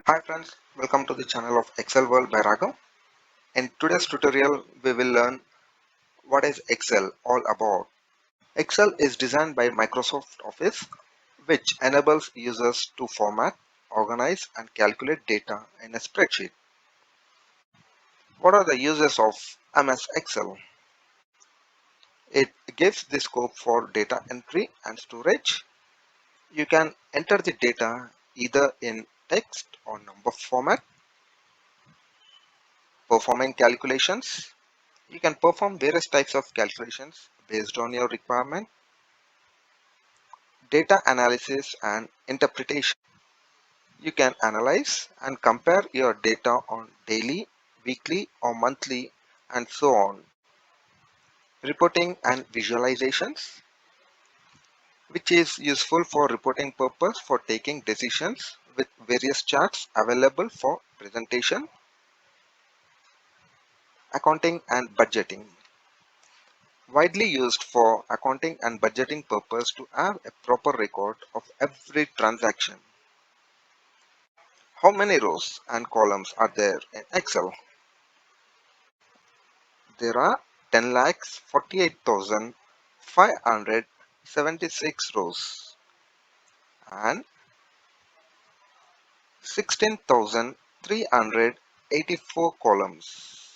Hi friends, welcome to the channel of Excel World by Raghav. In today's tutorial, we will learn what is Excel all about. Excel is designed by Microsoft Office, which enables users to format, organize, and calculate data in a spreadsheet. What are the uses of MS Excel? It gives the scope for data entry and storage. You can enter the data either in text or number format, performing calculations. You can perform various types of calculations based on your requirement, data analysis and interpretation. You can analyze and compare your data on daily, weekly or monthly and so on. Reporting and visualizations, which is useful for reporting purpose for taking decisions with various charts available for presentation. Accounting and budgeting, widely used for accounting and budgeting purpose to have a proper record of every transaction. How many rows and columns are there in Excel? There are 10,48,576 rows and 16,384 columns.